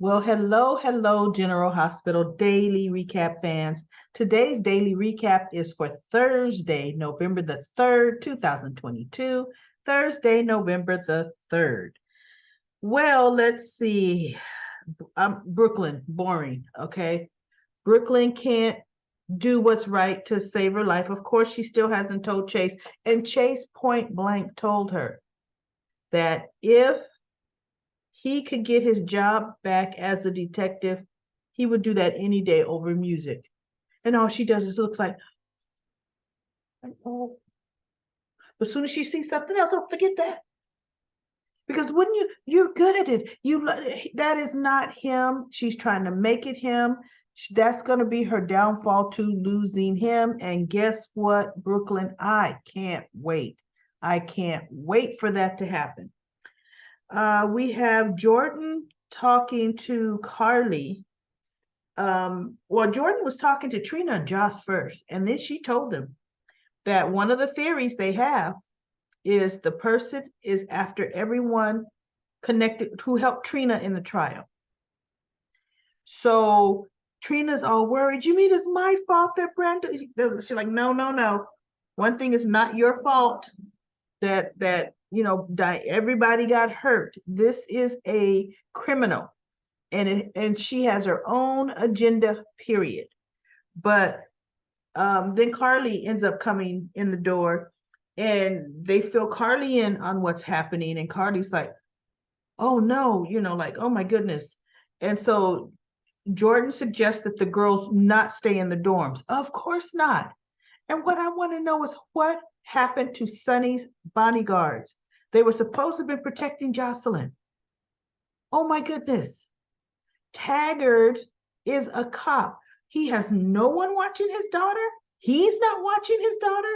Well, hello, General Hospital Daily Recap fans. Today's daily recap is for Thursday, November the 3rd, 2022. Thursday, November the 3rd. Well, let's see. Brooklyn, boring, okay? Brooklyn can't do what's right to save her life. Of course, she still hasn't told Chase, and Chase point blank told her that if he could get his job back as a detective, he would do that any day over music. And all she does is looks like, oh, as soon as she sees something else, oh, forget that. Because wouldn't you're good at it. That is not him. She's trying to make it him. That's going to be her downfall to losing him. And guess what, Brooklyn? I can't wait. I can't wait for that to happen. We have Jordan talking to Carly. Well, Jordan was talking to Trina and Josh first, and then she told them that one of the theories they have is the person is after everyone connected who helped Trina in the trial. So Trina's all worried. You mean it's my fault that Brenda? She's like, no. One thing is not your fault that everybody got hurt. This is a criminal, and she has her own agenda. Period. But then Carly ends up coming in the door, and they fill Carly in on what's happening, and Carly's like, "Oh no," like, "Oh my goodness." And so Jordan suggests that the girls not stay in the dorms. Of course not. And what I want to know is what happened to Sonny's bodyguards? They were supposed to be protecting Jocelyn. Oh my goodness. Taggart is a cop. He has no one watching his daughter. He's not watching his daughter.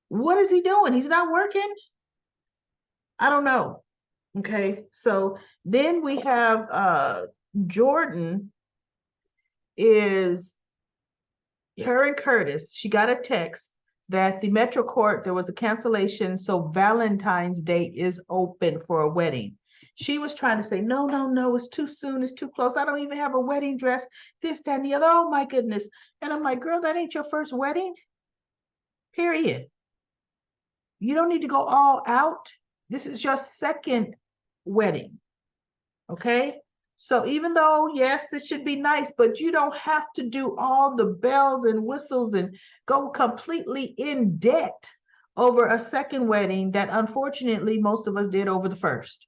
What is he doing? He's not working. I don't know. Okay. So then we have Jordan is her and Curtis. She got a text that the Metro Court, there was a cancellation, so Valentine's Day is open for a wedding. She was trying to say, no, it's too soon, it's too close. I don't even have a wedding dress, this, that, and the other. Oh my goodness. And I'm like, girl, that ain't your first wedding, period. You don't need to go all out. This is your second wedding, okay? So even though, yes, it should be nice, but you don't have to do all the bells and whistles and go completely in debt over a second wedding that unfortunately most of us did over the first,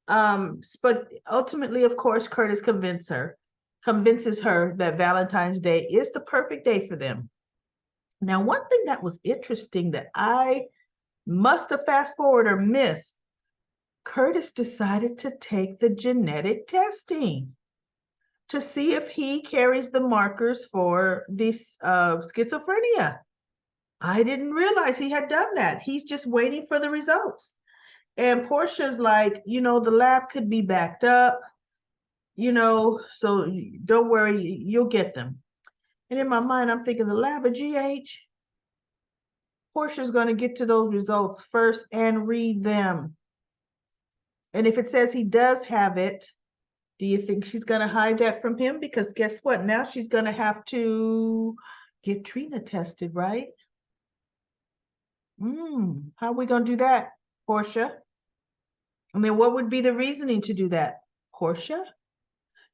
But ultimately, of course, Curtis convinces her that Valentine's Day is the perfect day for them. Now, one thing that was interesting that I must have fast forward or missed, Curtis decided to take the genetic testing to see if he carries the markers for this schizophrenia. I didn't realize he had done that. He's just waiting for the results. And Portia's like, the lab could be backed up, so don't worry, you'll get them. And in my mind, I'm thinking the lab of GH, Portia's going to get to those results first and read them. And if it says he does have it, do you think she's going to hide that from him? Because guess what? Now she's going to have to get Trina tested, right? How are we going to do that, Portia? I mean, what would be the reasoning to do that, Portia?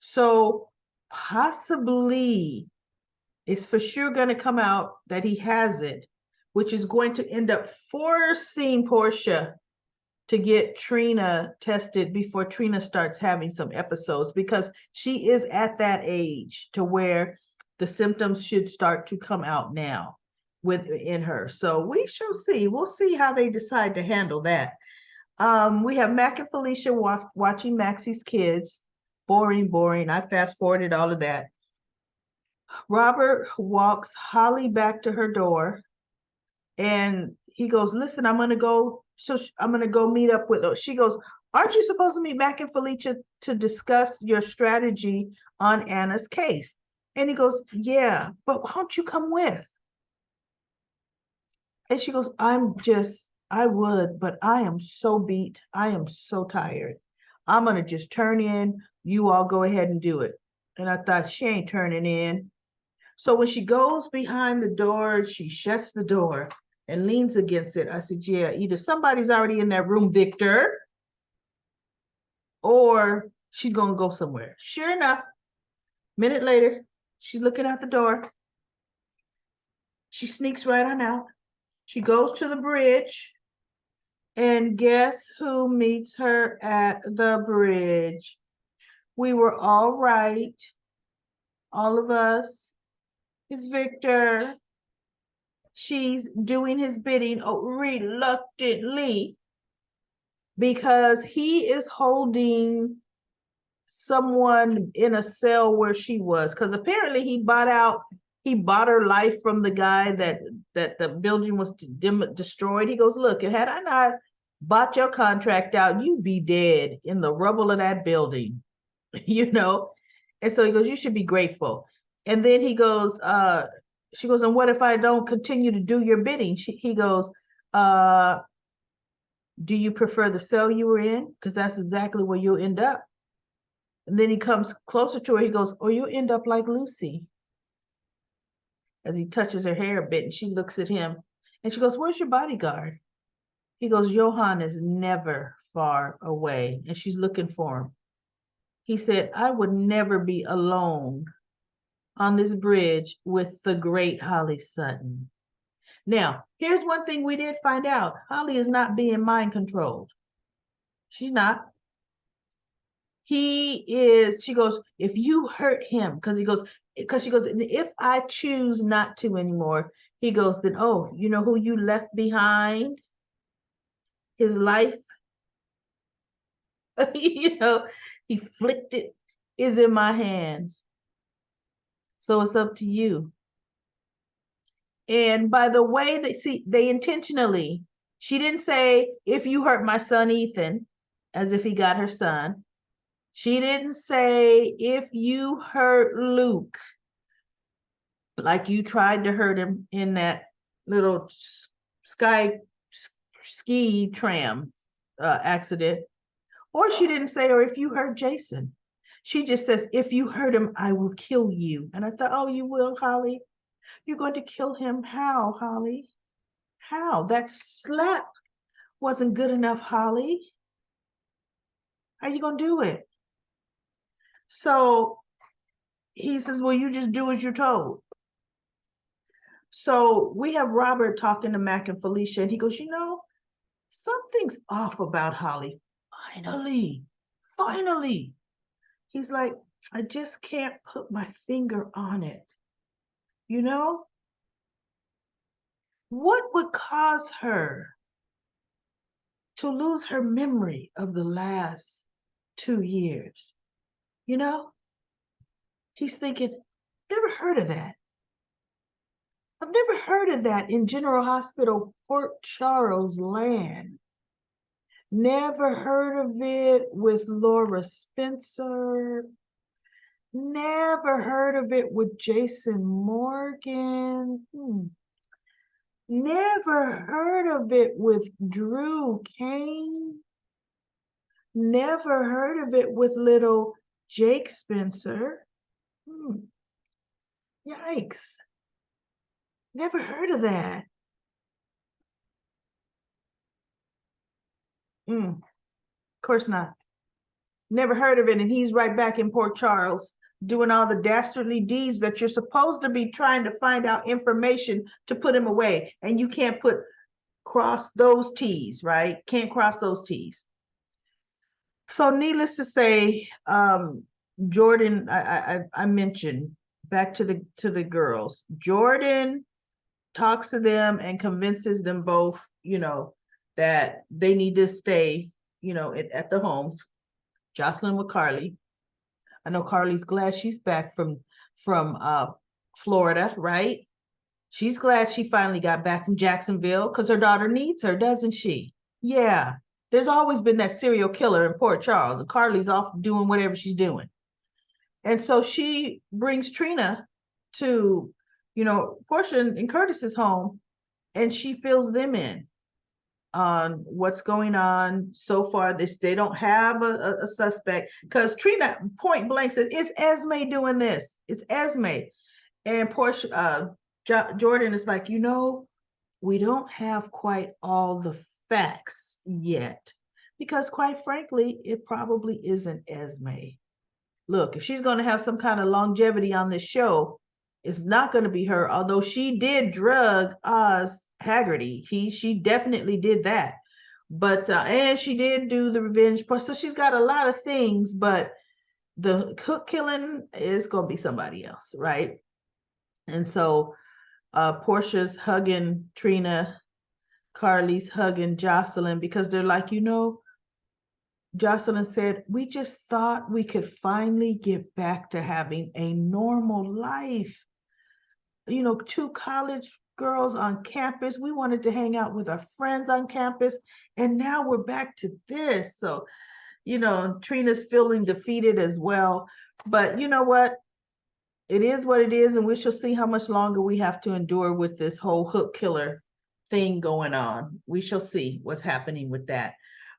So possibly it's for sure going to come out that he has it, which is going to end up forcing Portia to get Trina tested before Trina starts having some episodes, because she is at that age to where the symptoms should start to come out now within her. So we shall see. We'll see how they decide to handle that. We have Mac and Felicia watching Maxie's kids. Boring. I fast forwarded all of that. Robert walks Holly back to her door, and he goes, listen, I'm going to go meet up with her. She goes, aren't you supposed to meet Mac and Felicia to discuss your strategy on Anna's case? And he goes, yeah, but why don't you come with? And she goes, I would, but I am so beat. I am so tired. I'm gonna just turn in. You all go ahead and do it. And I thought, she ain't turning in. So when she goes behind the door, she shuts the door and leans against it. I said, yeah, either somebody's already in that room, Victor, or she's gonna go somewhere. Sure enough, minute later, she's looking out the door. She sneaks right on out. She goes to the bridge, and guess who meets her at the bridge? We were all right, all of us. It's Victor. She's doing his bidding, reluctantly, because he is holding someone in a cell where she was. Because apparently he bought her life from the guy that the building was destroyed. He goes, look, had I not bought your contract out, you'd be dead in the rubble of that building, you know? And so he goes, you should be grateful. And then he goes, she goes, and what if I don't continue to do your bidding? He goes, do you prefer the cell you were in? Because that's exactly where you'll end up. And then he comes closer to her. He goes, or you end up like Lucy. As he touches her hair a bit, and she looks at him, and she goes, where's your bodyguard? He goes, Johan is never far away, and she's looking for him. He said, I would never be alone on this bridge with the great Holly Sutton. Now, here's one thing we did find out. Holly is not being mind controlled. She's not. He is, she goes, if you hurt him, because she goes, if I choose not to anymore, he goes, then, oh, you know who you left behind? His life, you know, he flicked it, is in my hands. So it's up to you. And by the way, they intentionally, she didn't say, if you hurt my son, Ethan, as if he got her son. She didn't say, if you hurt Luke, like you tried to hurt him in that little ski tram accident. Or she didn't say, or if you hurt Jason. She just says, if you hurt him, I will kill you. And I thought, oh, you will, Holly? You're going to kill him? How, Holly? How? That slap wasn't good enough, Holly. How you going to do it? So he says, well, you just do as you're told. So we have Robert talking to Mac and Felicia, and he goes, you know, something's off about Holly. Finally. He's like, I just can't put my finger on it. You know? What would cause her to lose her memory of the last 2 years? You know? He's thinking, never heard of that. I've never heard of that in General Hospital, Port Charles land. Never heard of it with Laura Spencer. Never heard of it with Jason Morgan. Never heard of it with Drew Kane. Never heard of it with little Jake Spencer. Yikes. Never heard of that. Of course not. Never heard of it. And he's right back in Port Charles doing all the dastardly deeds that you're supposed to be trying to find out information to put him away. And you can't cross those T's, right? Can't cross those T's. So needless to say, Jordan, I mentioned back to the girls. Jordan talks to them and convinces them both, you know, that they need to stay, you know, at the homes. Jocelyn with Carly. I know Carly's glad she's back from Florida, right? She's glad she finally got back from Jacksonville because her daughter needs her, doesn't she? Yeah. There's always been that serial killer in Port Charles, and Carly's off doing whatever she's doing. And so she brings Trina to, you know, Portia and Curtis's home, and she fills them in. on what's going on so far. They don't have a suspect, because Trina point blank says, it's Esme doing this. It's Esme. And Portia, Jordan is like, we don't have quite all the facts yet, because quite frankly, it probably isn't Esme. Look, if she's going to have some kind of longevity on this show, it's not going to be her. Although she did drug Oz Haggerty, she definitely did that. But and she did do the revenge part. So she's got a lot of things, but the hook killing is going to be somebody else, right? And so Portia's hugging Trina, Carly's hugging Jocelyn, because they're like, Jocelyn said, we just thought we could finally get back to having a normal life. Two college girls on campus. We wanted to hang out with our friends on campus, and now we're back to this. So, Trina's feeling defeated as well. But you know what? It is what it is, and we shall see how much longer we have to endure with this whole hook killer thing going on. We shall see what's happening with that.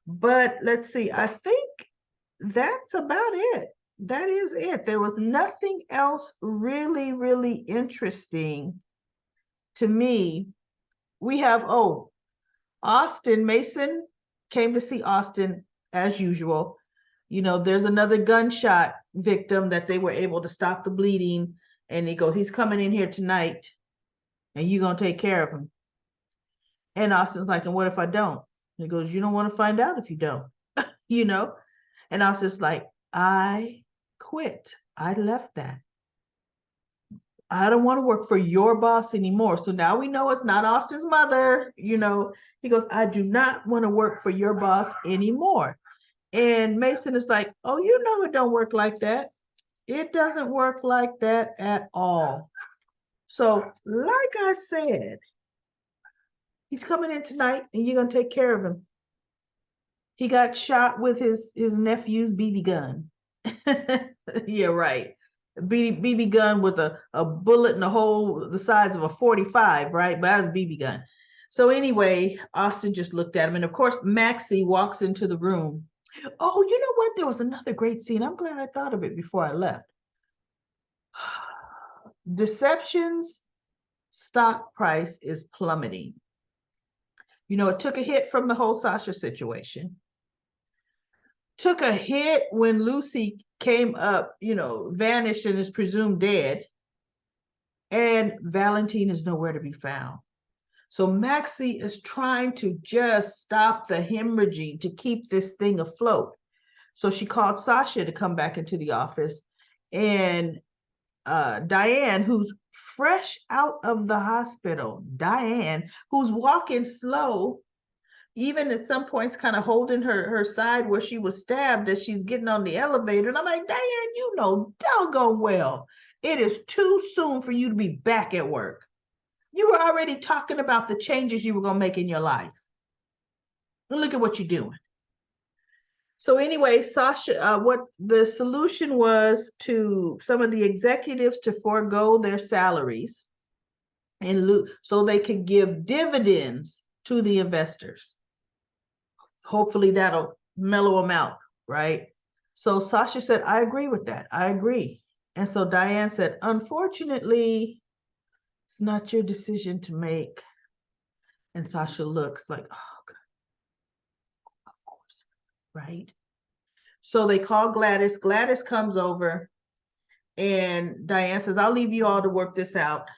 But let's see. I think that's about it. That is it. There was nothing else really, really interesting to me. We have, Austin Mason came to see Austin as usual. There's another gunshot victim that they were able to stop the bleeding. And he goes, he's coming in here tonight and you're going to take care of him. And Austin's like, and what if I don't? He goes, you don't want to find out if you don't, And Austin's like, I quit. I left that. I don't want to work for your boss anymore. So now we know it's not Austin's mother. He goes, I do not want to work for your boss anymore. And Mason is like, oh, it don't work like that. It doesn't work like that at all. So like I said, he's coming in tonight and you're going to take care of him. He got shot with his nephew's BB gun. Yeah, right. BB gun with a bullet in a hole the size of a 45, right? But that was BB gun. So anyway, Austin just looked at him. And of course, Maxie walks into the room. Oh, you know what? There was another great scene. I'm glad I thought of it before I left. Deception's stock price is plummeting. It took a hit from the whole Sasha situation. Took a hit when Lucy came up, vanished and is presumed dead. And Valentine is nowhere to be found. So Maxie is trying to just stop the hemorrhaging to keep this thing afloat. So she called Sasha to come back into the office. And Diane, who's fresh out of the hospital, Diane, who's walking slow, even at some points kind of holding her side where she was stabbed as she's getting on the elevator. And I'm like, Diane, doggone well, it is too soon for you to be back at work. You were already talking about the changes you were going to make in your life. And look at what you're doing. So anyway, Sasha, what the solution was to some of the executives to forego their salaries and so they could give dividends to the investors. Hopefully that'll mellow them out, right? So Sasha said, I agree with that. I agree. And so Diane said, unfortunately, it's not your decision to make. And Sasha looks like, oh, God. Of course, right? So they call Gladys. Gladys comes over and Diane says, I'll leave you all to work this out.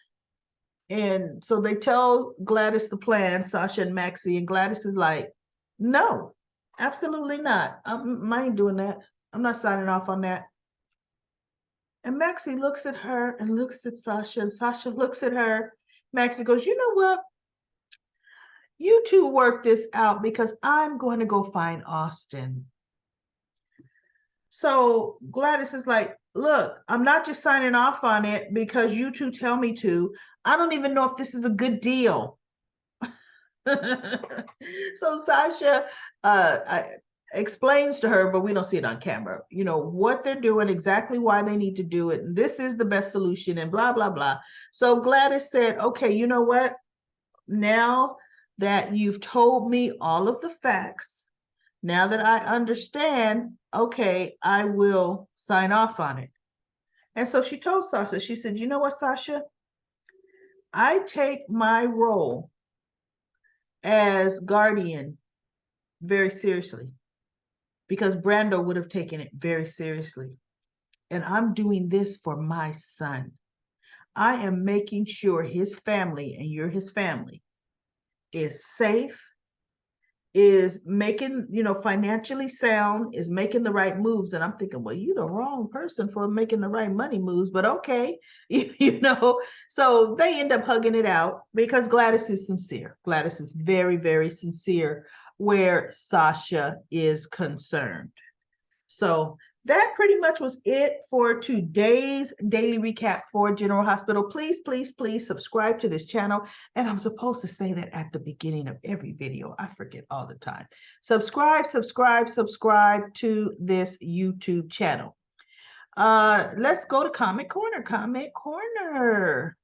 And so they tell Gladys the plan, Sasha and Maxie, and Gladys is like, no, absolutely not. I ain't doing that. I'm not signing off on that. And Maxie looks at her and looks at Sasha, and Sasha looks at her. Maxie goes, you know what? You two work this out because I'm going to go find Austin. So Gladys is like, look, I'm not just signing off on it because you two tell me to. I don't even know if this is a good deal. So Sasha explains to her, but we don't see it on camera, what they're doing, exactly why they need to do it. And this is the best solution and blah, blah, blah. So Gladys said, okay, you know what? Now that you've told me all of the facts. Now that I understand, okay, I will sign off on it. And so she told Sasha, she said, you know what, Sasha? I take my role as guardian very seriously because Brando would have taken it very seriously. And I'm doing this for my son. I am making sure his family, and you're his family, is safe, is making, financially sound, is making the right moves. And I'm thinking, well, you're the wrong person for making the right money moves, but okay, So they end up hugging it out because Gladys is sincere. Gladys is very, very sincere where Sasha is concerned. So that pretty much was it for today's daily recap for General Hospital. Please, please, please subscribe to this channel. And I'm supposed to say that at the beginning of every video. I forget all the time. Subscribe, subscribe, subscribe to this YouTube channel. Let's go to Comment Corner. Comment Corner.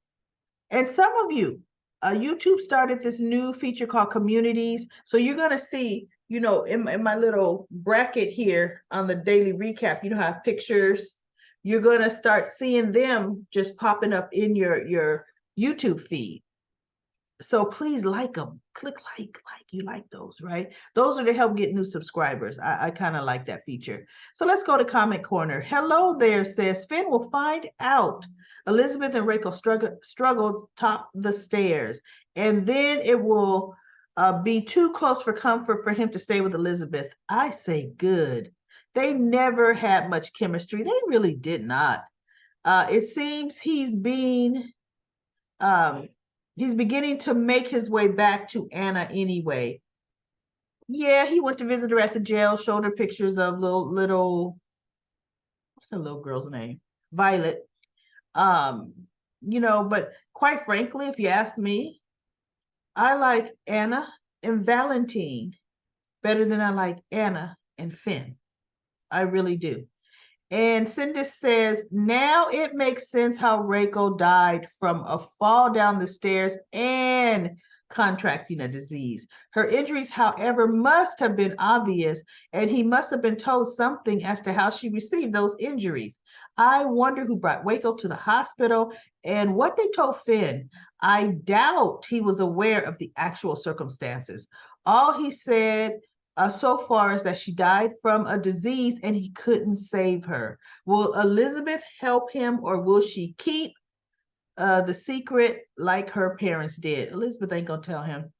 And some of you, YouTube started this new feature called Communities. So you're going to see, in my little bracket here on the daily recap, I have pictures. You're going to start seeing them just popping up in your YouTube feed. So please like them. Click like you like those, right? Those are to help get new subscribers. I kind of like that feature. So let's go to Comment Corner. Hello there, says Finn will find out. Elizabeth and Rachel struggle top the stairs. And then it will be too close for comfort for him to stay with Elizabeth. I say good. They never had much chemistry. They really did not. It seems he's being he's beginning to make his way back to Anna anyway. Yeah, he went to visit her at the jail, showed her pictures of little what's that little girl's name? Violet. But quite frankly, if you ask me, I like Anna and Valentine better than I like Anna and Finn. I really do. And Cindy says, now it makes sense how Reiko died from a fall down the stairs and contracting a disease. Her injuries, however, must have been obvious, and he must have been told something as to how she received those injuries. I wonder who brought Waco to the hospital and what they told Finn. I doubt he was aware of the actual circumstances. All he said so far is that she died from a disease and he couldn't save her. Will Elizabeth help him, or will she keep the secret like her parents did? Elizabeth ain't gonna tell him.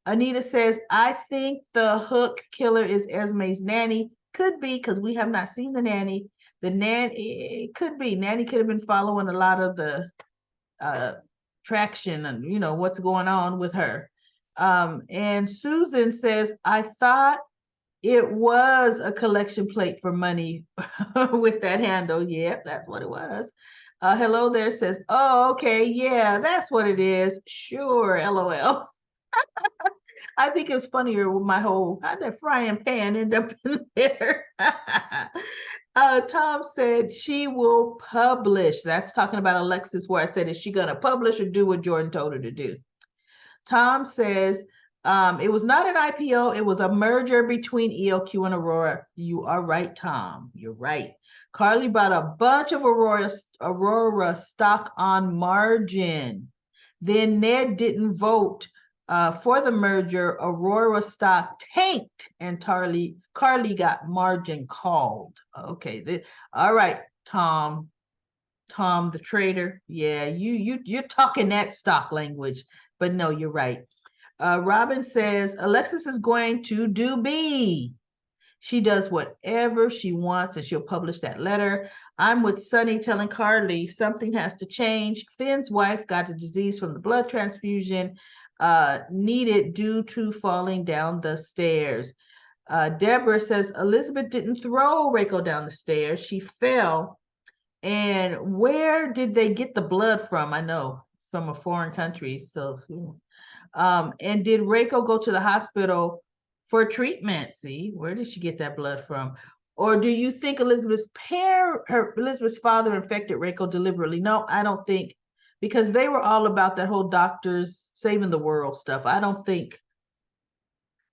Anita says, I think the hook killer is Esme's nanny. Could be, because we have not seen the nanny. The nanny, it could be. Nanny could have been following a lot of the traction and what's going on with her. And Susan says, I thought it was a collection plate for money with that handle. Yep, that's what it was. Hello there says, oh, okay, yeah, that's what it is. Sure, LOL. I think it was funnier with my whole, how'd that frying pan end up in there? Tom said she will publish. That's talking about Alexis, where I said, is she going to publish or do what Jordan told her to do? Tom says, it was not an IPO. It was a merger between ELQ and Aurora. You are right, Tom. You're right. Carly bought a bunch of Aurora stock on margin. Then Ned didn't vote for the merger. Aurora stock tanked, and Carly got margin called. Okay. All right, Tom. Tom, the trader. Yeah, you're talking that stock language, but no, you're right. Robin says, Alexis is going to do B. She does whatever she wants and she'll publish that letter. I'm with Sunny telling Carly something has to change. Finn's wife got the disease from the blood transfusion needed due to falling down the stairs. Deborah says, Elizabeth didn't throw Reiko down the stairs. She fell. And where did they get the blood from? I know, from a foreign country. So, and did Reiko go to the hospital for treatment? See, where did she get that blood from? Or do you think Elizabeth's father infected Reiko deliberately? No, I don't think, because they were all about that whole doctors saving the world stuff. I don't think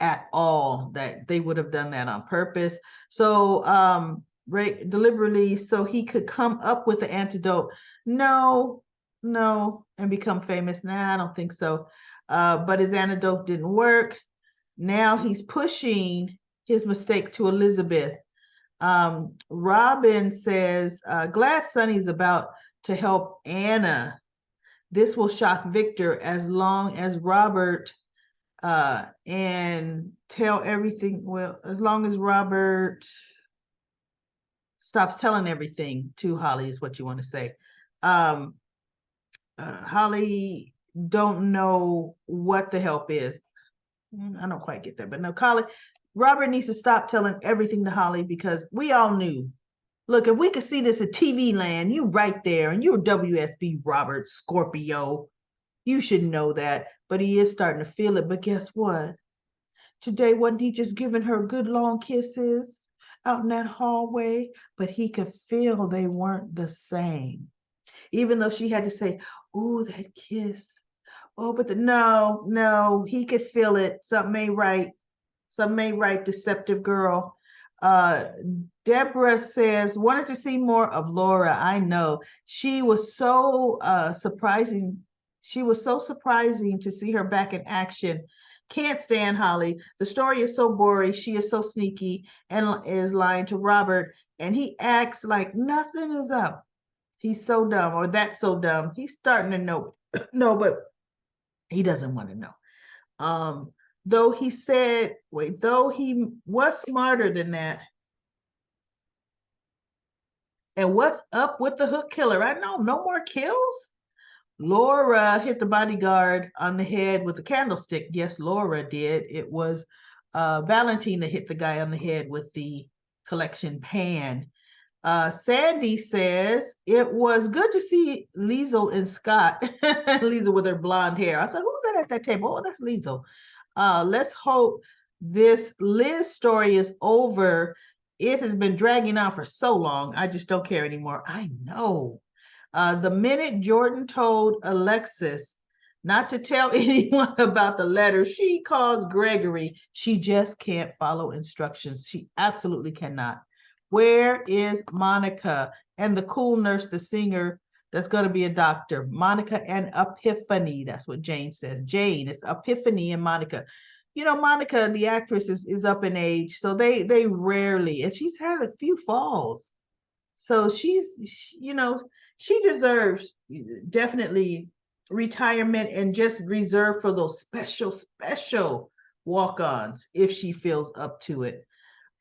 at all that they would have done that on purpose. So Ray deliberately so he could come up with the antidote. No, and become famous. Nah, I don't think so. But his antidote didn't work. Now he's pushing his mistake to Elizabeth. Robin says, glad Sonny's about to help Anna. This will shock Victor as long as Robert and tell everything. Well, as long as Robert stops telling everything to Holly is what you want to say. Holly don't know what the help is. I don't quite get that, but no, Robert needs to stop telling everything to Holly because we all knew. Look, if we could see this at TV land, you right there, and you're WSB Robert Scorpio. You should know that, but he is starting to feel it. But guess what? Today, wasn't he just giving her good long kisses out in that hallway? But he could feel they weren't the same. Even though she had to say, "Oh, that kiss." Oh, but no, he could feel it. Something ain't right. Something ain't right, deceptive girl. Deborah says, wanted to see more of Laura. I know. She was so surprising. She was so surprising to see her back in action. Can't stand Holly. The story is so boring. She is so sneaky and is lying to Robert. And he acts like nothing is up. He's so dumb, or that's so dumb. He's starting to know. No, but he doesn't want to know. Though he said, wait, though he was smarter than that. And what's up with the hook killer? I know, no more kills. Laura hit the bodyguard on the head with a candlestick. Yes, Laura did. It was Valentine that hit the guy on the head with the collection pan. Sandy says it was good to see Liesel and Scott. Liesel with her blonde hair. I said, who's that at that table? Oh, that's Liesel. Let's hope this Liz story is over. It has been dragging on for so long. I just don't care anymore. I know. The minute Jordan told Alexis not to tell anyone about the letter, she calls Gregory. She just can't follow instructions. She absolutely cannot. Where is Monica and the cool nurse, the singer that's going to be a doctor? Monica and Epiphany. That's what Jane says. Jane, it's Epiphany and Monica. You know, Monica, the actress, is up in age, so they rarely, and she's had a few falls. So she deserves definitely retirement and just reserved for those special walk-ons if she feels up to it.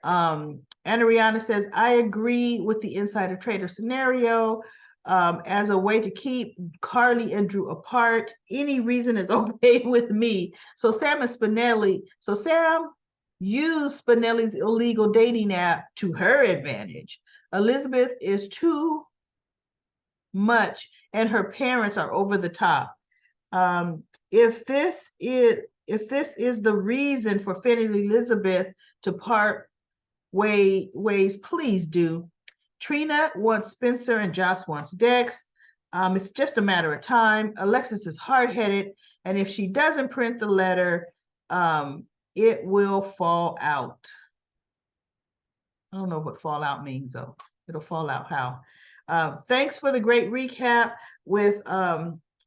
Anna Rihanna says, I agree with the insider trader scenario. As a way to keep Carly and Drew apart, any reason is okay with me. So Sam used Spinelli's illegal dating app to her advantage. Elizabeth is too much, and her parents are over the top. If this is the reason for Finn and Elizabeth to part ways, please do. Trina wants Spencer and Joss wants Dex. It's just a matter of time. Alexis is hard-headed, and if she doesn't print the letter, it will fall out. I don't know what fall out means, though. It'll fall out how. Thanks for the great recap with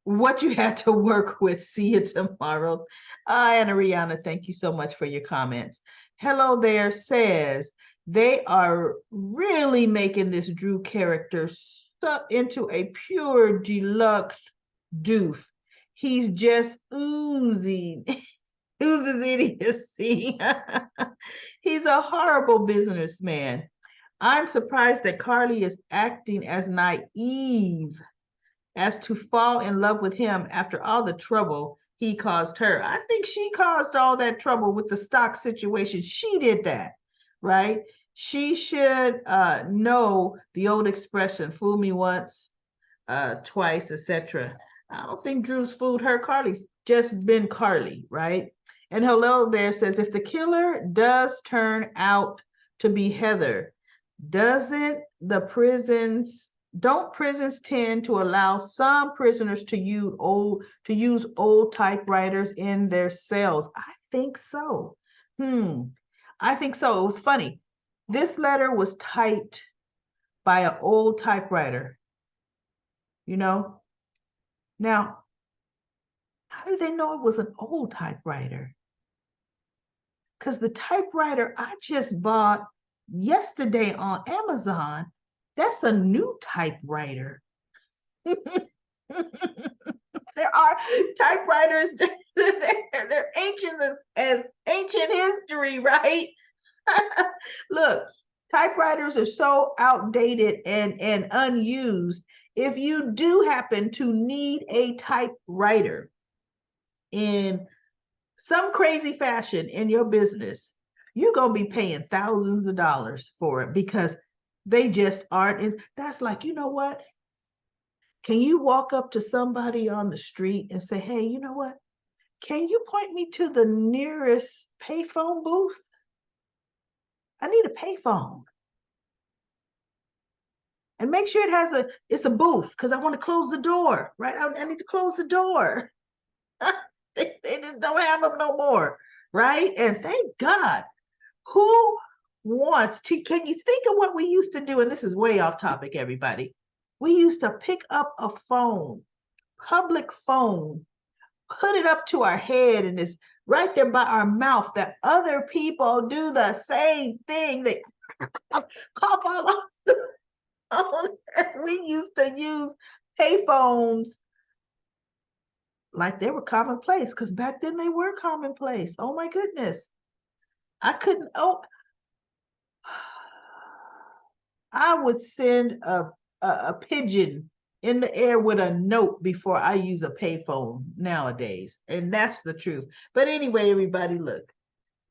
what you had to work with. See you tomorrow. Anna Rihanna, thank you so much for your comments. Hello there says, they are really making this Drew character into a pure deluxe doof. He's just oozing idiocy. He's a horrible businessman. I'm surprised that Carly is acting as naive as to fall in love with him after all the trouble he caused her. I think she caused all that trouble with the stock situation. She did that, right? She should know the old expression, fool me once, twice, etc. I don't think Drew's fooled her. Carly's just been Carly, right? And hello there says, if the killer does turn out to be Heather, don't prisons tend to allow some prisoners to use old typewriters in their cells? I think so. I think so. It was funny. This letter was typed by an old typewriter, you know? Now, how did they know it was an old typewriter? Because the typewriter I just bought yesterday on Amazon, that's a new typewriter. There are typewriters, they're ancient as ancient history, right? Look, typewriters are so outdated and unused. If you do happen to need a typewriter in some crazy fashion in your business, you're going to be paying thousands of dollars for it because they just aren't. That's like, you know what? Can you walk up to somebody on the street and say, hey, you know what? Can you point me to the nearest payphone booth? I need a payphone. And make sure it's a booth because I want to close the door, right? I need to close the door. They just don't have them no more, right? And thank God. Who wants to, can you think of what we used to do? And this is way off topic, everybody. We used to pick up a phone, public phone, put it up to our head, and it's right there by our mouth that other people do the same thing. They cough all off the phone. We used to use payphones like they were commonplace because back then they were commonplace. Oh my goodness. I couldn't, I would send a pigeon in the air with a note before I use a payphone nowadays. And that's the truth. But anyway, everybody, look,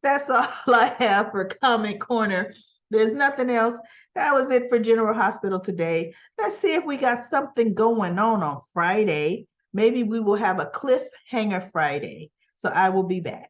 that's all I have for Comment Corner. There's nothing else. That was it for General Hospital today. Let's see if we got something going on Friday. Maybe we will have a cliffhanger Friday. So I will be back.